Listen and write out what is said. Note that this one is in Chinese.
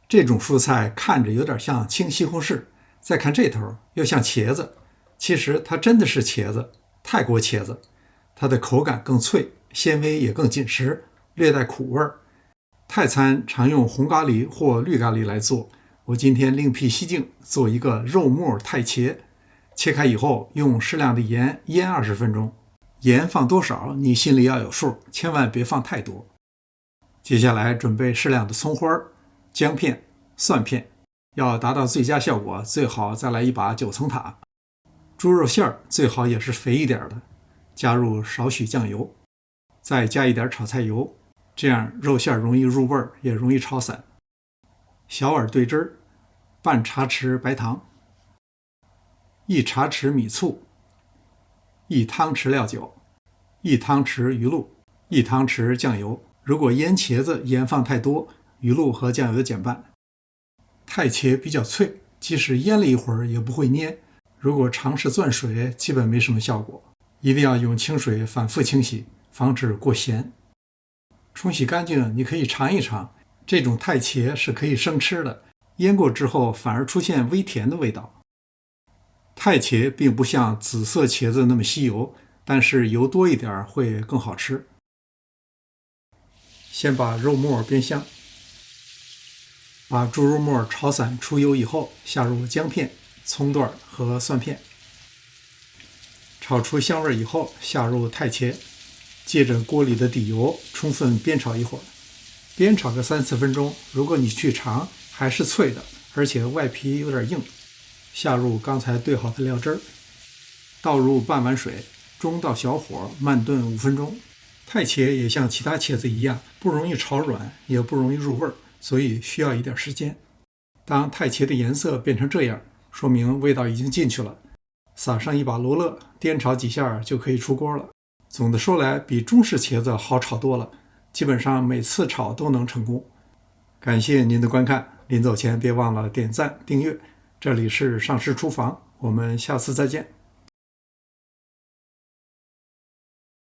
这种蔬菜看着有点像青西红柿，再看这头又像茄子，其实它真的是茄子，泰国茄子。它的口感更脆，纤维也更紧实，略带苦味儿。泰餐常用红咖喱或绿咖喱来做，我今天另辟蹊径，做一个肉末泰茄。切开以后，用适量的盐腌20分钟。盐放多少你心里要有数，千万别放太多。接下来准备适量的葱花、姜片、蒜片，要达到最佳效果，最好再来一把9层塔。猪肉馅儿最好也是肥一点的，加入少许酱油，再加一点炒菜油，这样肉馅容易入味儿，也容易炒散。小碗兑汁儿，半茶匙白糖，1茶匙米醋，1汤匙料酒，1汤匙鱼露，1汤匙酱油。如果腌茄子盐放太多，鱼露和酱油减半。泰茄比较脆，即使腌了一会儿也不会粘。如果尝试攥水，基本没什么效果，一定要用清水反复清洗，防止过咸。冲洗干净，你可以尝一尝，这种泰茄是可以生吃的，腌过之后反而出现微甜的味道。泰茄并不像紫色茄子那么吸油，但是油多一点会更好吃。先把肉末煸香，把猪肉末炒散出油以后，下入姜片、葱段和蒜片，炒出香味以后，下入泰茄，借着锅里的底油充分煸炒一会儿，煸炒个3-4分钟。如果你去尝还是脆的，而且外皮有点硬，下入刚才兑好的料汁儿，倒入半碗水，中到小火慢炖5分钟。泰茄也像其他茄子一样，不容易炒软，也不容易入味儿，所以需要一点时间。当泰茄的颜色变成这样，说明味道已经进去了。撒上一把罗勒，颠炒几下就可以出锅了。总的说来，比中式茄子好炒多了，基本上每次炒都能成功。感谢您的观看，临走前别忘了点赞订阅。这里是上师厨房，我们下次再见。